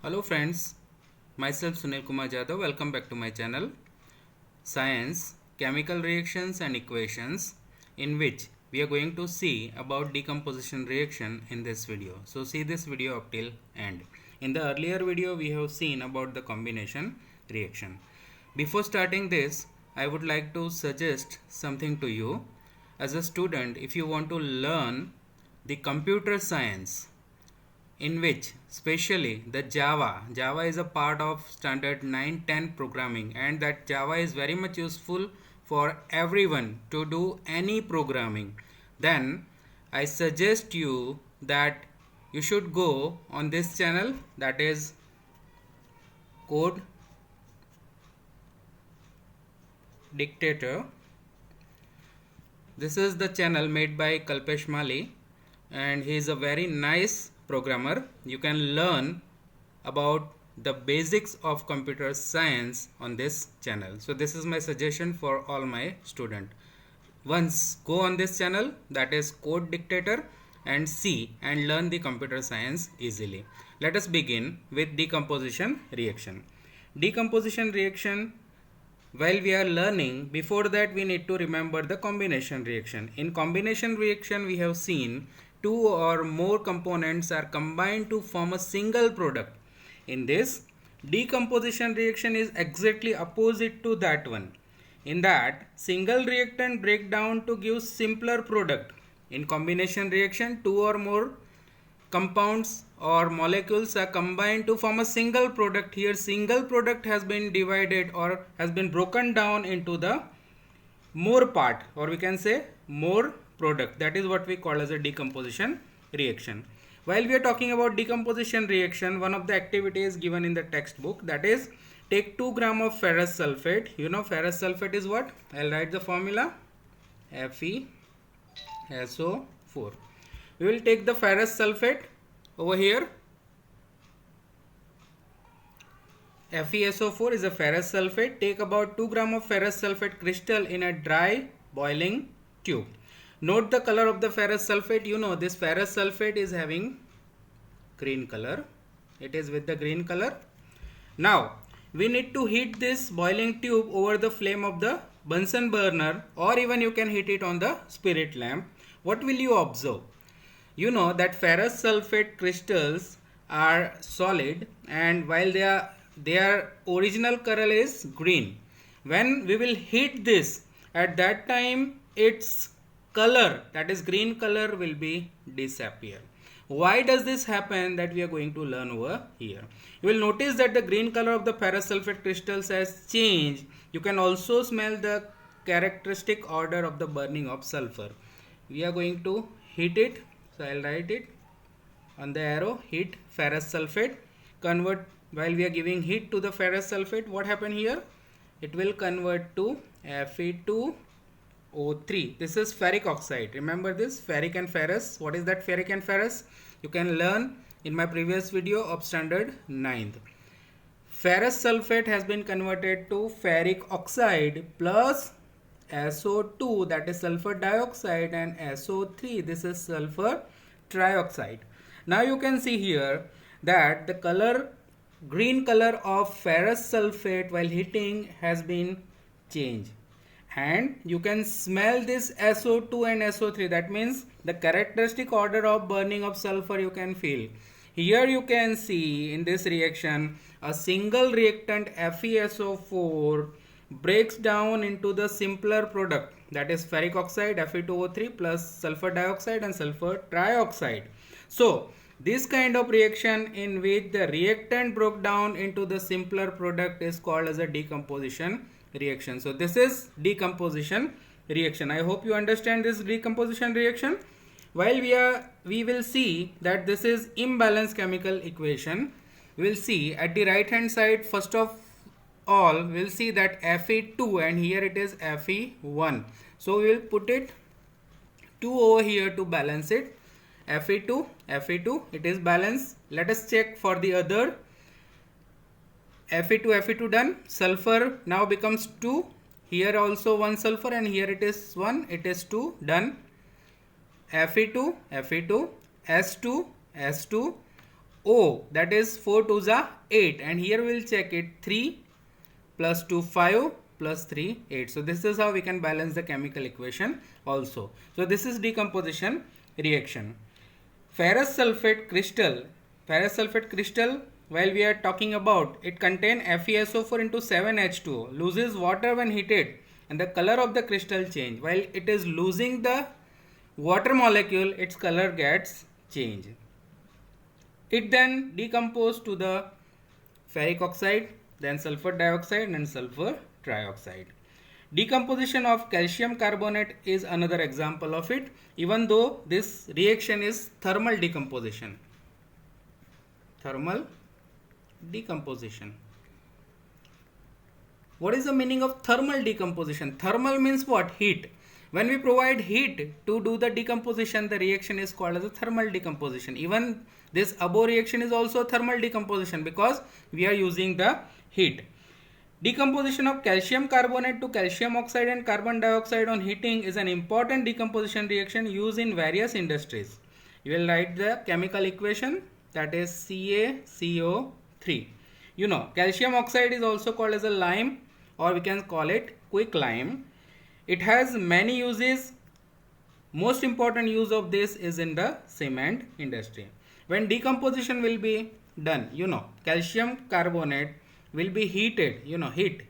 Hello friends, myself Sunil Kumar Jadhav. Welcome back to my channel Science, Chemical Reactions and Equations, in which we are going to see about decomposition reaction in this video. So see this video up till end. In the earlier video we have seen about the combination reaction. Before starting this, I would like to suggest something to you. As a student, if you want to learn the computer science, in which especially the Java is a part of standard 910 programming, and that Java is very much useful for everyone to do any programming, then I suggest you that you should go on this channel, that is Code Dictator. This is the channel made by Kalpesh Mali, and he is a very nice programmer. You can learn about the basics of computer science on this channel. So this is my suggestion for all my students. Once go on this channel, that is Code Dictator, and see and learn the computer science easily. Let us begin with decomposition reaction. Decomposition reaction, while we are learning, before that we need to remember the combination reaction. In combination reaction, we have seen two or more components are combined to form a single product. In this, decomposition reaction is exactly opposite to that one. In that, single reactant break down to give simpler product. In combination reaction, two or more compounds or molecules are combined to form a single product. Here single product has been divided or has been broken down into the more part, or we can say more product. That is what we call as a decomposition reaction. While we are talking about decomposition reaction, one of the activities given in the textbook, that is take 2 gram of ferrous sulfate. You know ferrous sulfate is what? I'll write the formula, FeSO4. We will take the ferrous sulfate over here. FeSO4 is a ferrous sulfate. Take about 2 gram of ferrous sulfate crystal in a dry boiling tube. Note the color of the ferrous sulfate. You know this ferrous sulfate is having green color. It is with the green color. Now we need to heat this boiling tube over the flame of the Bunsen burner, or even you can heat it on the spirit lamp. What will you observe? You know that ferrous sulfate crystals are solid, and while their original color is green, when we will heat this, at that time its color, that is green color, will be disappear. Why does this happen? That we are going to learn over here. You will notice that the green color of the ferrous sulfate crystals has changed. You can also smell the characteristic odor of the burning of sulfur. We are going to heat it. So I'll write it on the arrow, heat ferrous sulfate. Convert, while we are giving heat to the ferrous sulfate, what happened here? It will convert to Fe2O3. This is ferric oxide. Remember this, ferric and ferrous. What is that ferric and ferrous? You can learn in my previous video of standard 9th. Ferrous sulfate has been converted to ferric oxide plus SO2, that is sulfur dioxide, and SO3, this is sulfur trioxide. Now you can see here that the color, green color of ferrous sulfate while heating has been changed, and you can smell this SO2 and SO3. That means the characteristic odor of burning of sulfur you can feel. Here you can see in this reaction a single reactant FeSO4 breaks down into the simpler product, that is ferric oxide Fe2O3 plus sulfur dioxide and sulfur trioxide. So this kind of reaction in which the reactant broke down into the simpler product is called as a decomposition reaction. So this is decomposition reaction. I hope you understand this decomposition reaction. While we will see that this is imbalance chemical equation. We will see at the right hand side, first of all we'll see that Fe2, and here it is Fe1. So we will put it 2 over here to balance it. Fe2, it is balanced. Let us check for the other. Fe2 done. Sulfur now becomes 2. Here also 1 sulfur, and here it is 1, it is 2, done. Fe2, S2, O, that is 4 2s are 8, and here we will check it 3 plus 2 5 plus 3 8. So this is how we can balance the chemical equation also. So this is decomposition reaction. Ferrous sulfate crystal, while we are talking about, it contain FeSO4 into 7H2O, loses water when heated, and the color of the crystal change. While it is losing the water molecule, its color gets changed. It then decomposes to the ferric oxide, then sulfur dioxide and sulfur trioxide. Decomposition of calcium carbonate is another example of it, even though this reaction is thermal decomposition. Thermal decomposition. What is the meaning of thermal decomposition? Thermal means what? Heat. When we provide heat to do the decomposition, the reaction is called as a thermal decomposition. Even this above reaction is also thermal decomposition because we are using the heat. Decomposition of calcium carbonate to calcium oxide and carbon dioxide on heating is an important decomposition reaction used in various industries. You will write the chemical equation, that is CaCO3. You know, calcium oxide is also called as a lime, or we can call it quicklime. It has many uses. Most important use of this is in the cement industry. When decomposition will be done, you know, calcium carbonate will be heated, you know, heat.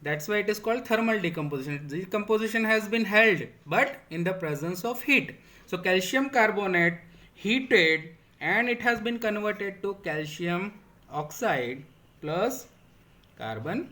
That's why it is called thermal decomposition. Decomposition has been held, but in the presence of heat. So calcium carbonate heated and it has been converted to calcium oxide plus carbon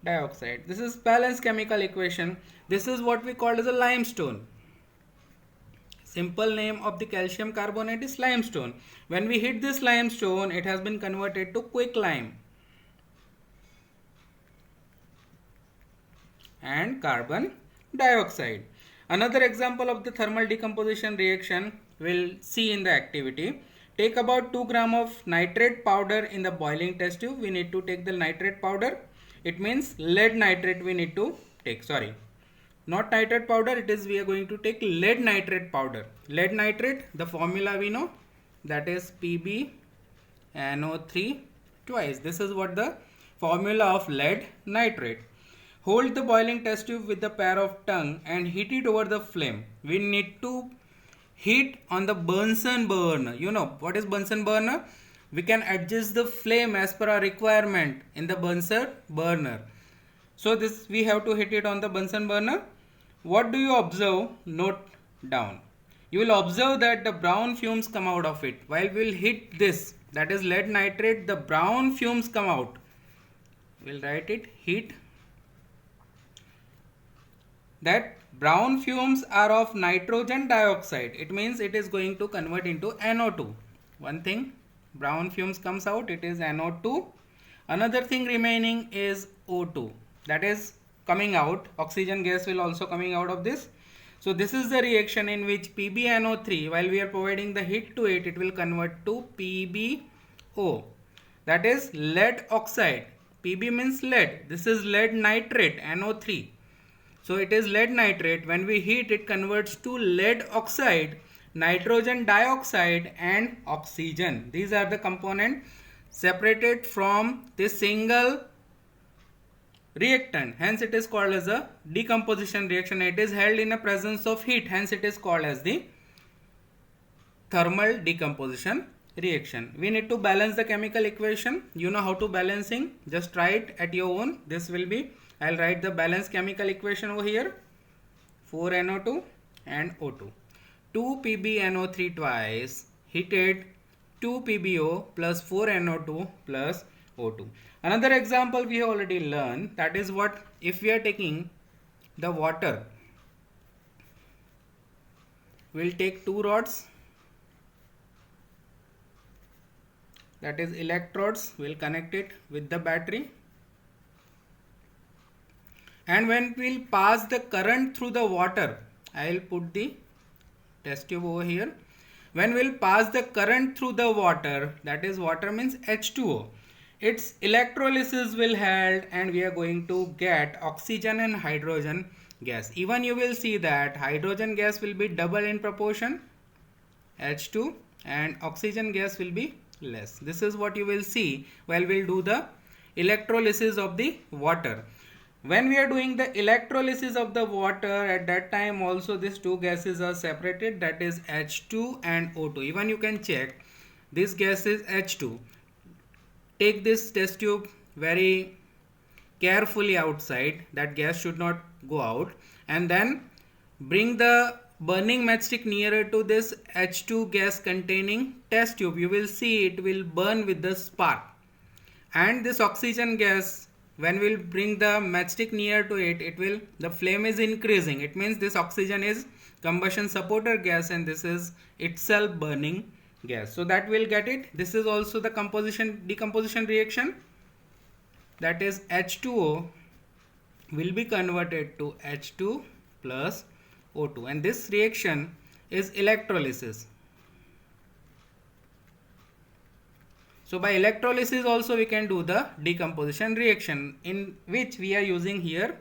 dioxide. This is balanced chemical equation. This is what we call as a limestone. Simple name of the calcium carbonate is limestone. When we hit this limestone, it has been converted to quicklime and carbon dioxide. Another example of the thermal decomposition reaction we'll see in the activity. Take about 2 gram of nitrate powder in the boiling test tube. We need to take the nitrate powder. It means lead nitrate we need to take. Sorry, not nitrate powder. It is we are going to take lead nitrate powder. Lead nitrate, the formula we know, that is PbNO3 twice. This is what the formula of lead nitrate. Hold the boiling test tube with the pair of tongue and heat it over the flame. We need to heat on the Bunsen burner. You know what is Bunsen burner? We can adjust the flame as per our requirement in the Bunsen burner. So this we have to hit it on the Bunsen burner. What do you observe? Note down. You will observe that the brown fumes come out of it. While we will hit this, that is lead nitrate, the brown fumes come out. We will write it, heat. That brown fumes are of nitrogen dioxide. It means it is going to convert into NO2. One thing, brown fumes comes out, it is NO2. Another thing remaining is O2. That is coming out. Oxygen gas will also coming out of this. So this is the reaction in which PbNO3, while we are providing the heat to it, it will convert to PbO. That is lead oxide. Pb means lead. This is lead nitrate, NO3. So it is lead nitrate. When we heat, it converts to lead oxide, nitrogen dioxide and oxygen. These are the components separated from this single reactant. Hence it is called as a decomposition reaction. It is held in the presence of heat. Hence it is called as the thermal decomposition reaction. We need to balance the chemical equation. You know how to balancing. Just try it at your own. This will be, I'll write the balanced chemical equation over here. 4NO2 and O2. 2PbNO3 twice heated 2PbO plus 4NO2 plus O2. Another example we have already learned, that is what if we are taking the water, we'll take 2 rods, that is electrodes, we'll connect it with the battery, and when we'll pass the current through the water, I'll put the test tube over here. When we'll pass the current through the water, that is water means H2O, its electrolysis will held and we are going to get oxygen and hydrogen gas. Even you will see that hydrogen gas will be double in proportion, H2 and oxygen gas will be less. This is what you will see while we'll do the electrolysis of the water. When we are doing the electrolysis of the water, at that time also these two gases are separated, that is H2 and O2. Even you can check, this gas is H2. Take this test tube very carefully outside, that gas should not go out, and then bring the burning matchstick nearer to this H2 gas containing test tube. You will see it will burn with the spark. And this oxygen gas, when we'll bring the matchstick near to it, the flame is increasing. It means this oxygen is combustion supporter gas and this is itself burning gas. So that will get it. This is also the decomposition reaction. That is H2O will be converted to H2 plus O2, and this reaction is electrolysis. So by electrolysis also we can do the decomposition reaction, in which we are using here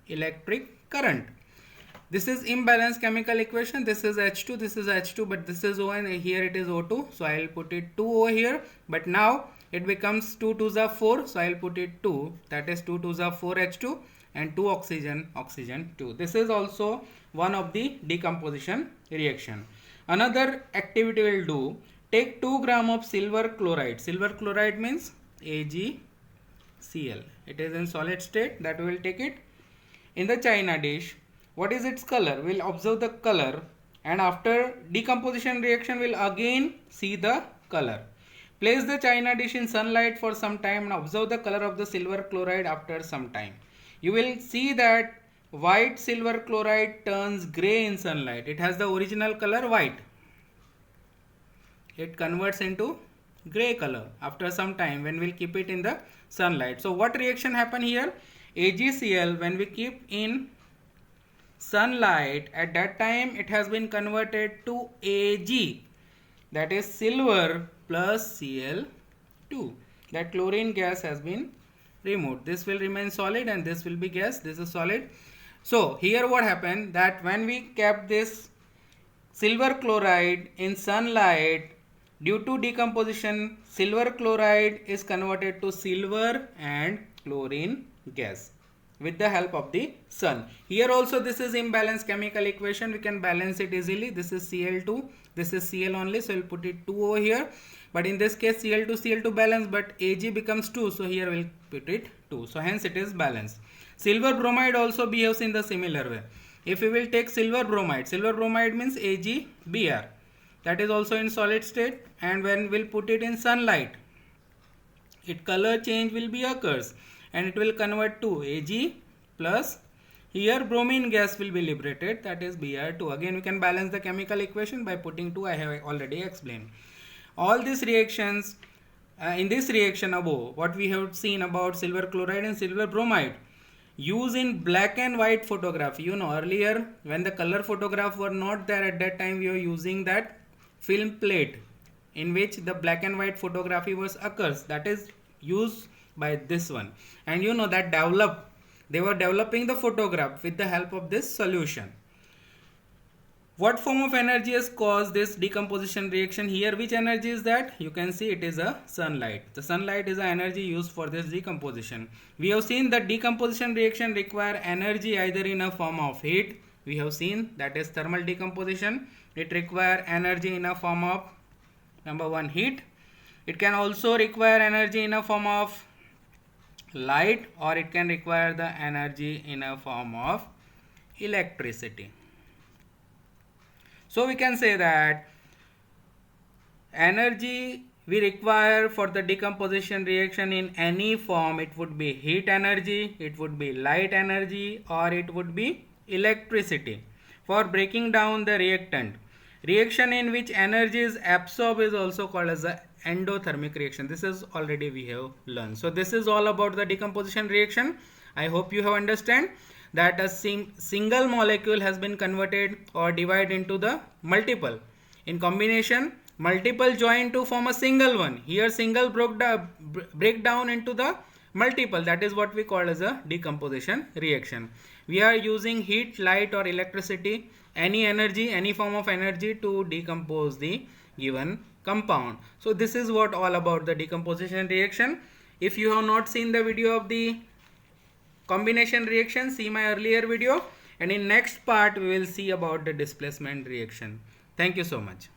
electric current. This is imbalanced chemical equation. This is H2, this is H2, but this is O and here it is O2. So I will put it 2O here, but now it becomes 2 2s are 4. So I will put it 2, that is 2 2s are 4 H2 and 2 oxygen 2. This is also one of the decomposition reaction. Another activity we will do. Take 2 gram of silver chloride. Silver chloride means AgCl. It is in solid state, that we will take it. In the china dish, what is its color? We will observe the color, and after decomposition reaction we will again see the color. Place the china dish in sunlight for some time and observe the color of the silver chloride after some time. You will see that white silver chloride turns grey in sunlight. It has the original color white. It converts into grey color after some time when we'll keep it in the sunlight. So what reaction happen here? AgCl, when we keep in sunlight, at that time it has been converted to Ag, that is silver plus Cl2. That chlorine gas has been removed. This will remain solid and this will be gas. This is solid. So here what happened, that when we kept this silver chloride in sunlight, due to decomposition, silver chloride is converted to silver and chlorine gas with the help of the sun. Here also this is imbalanced chemical equation. We can balance it easily. This is Cl2, this is Cl only, so we'll put it 2 over here. But in this case Cl2 balance, but Ag becomes 2, so here we'll put it 2. So hence it is balanced. Silver bromide also behaves in the similar way. If we will take silver bromide means AgBr. That is also in solid state, and when we'll put it in sunlight, its color change will be occurs and it will convert to Ag plus, here bromine gas will be liberated, that is Br2. Again we can balance the chemical equation by putting 2. I have already explained. All these reactions, in this reaction above, what we have seen about silver chloride and silver bromide, use in black and white photography. You know, earlier when the color photograph were not there, at that time we were using that film plate in which the black and white photography was occurs, that is used by this one. And you know that they were developing the photograph with the help of this solution. What form of energy has caused this decomposition reaction? Here which energy is that? You can see it is a sunlight. The sunlight is the energy used for this decomposition. We have seen that decomposition reaction require energy either in a form of heat. We have seen that is thermal decomposition. It require energy in a form of, number 1, heat. It can also require energy in a form of light, or it can require the energy in a form of electricity. So we can say that energy we require for the decomposition reaction in any form, it would be heat energy, it would be light energy, or it would be electricity. For breaking down the reactant, reaction in which energy is absorbed is also called as the endothermic reaction. This is already we have learned. So this is all about the decomposition reaction. I hope you have understand that a single molecule has been converted or divided into the multiple. In combination, multiple join to form a single one. Here single break down into the multiple. That is what we call as a decomposition reaction. We are using heat, light, or electricity, any energy, any form of energy to decompose the given compound. So this is what all about the decomposition reaction. If you have not seen the video of the combination reaction, see my earlier video, and in next part we will see about the displacement reaction. Thank you so much.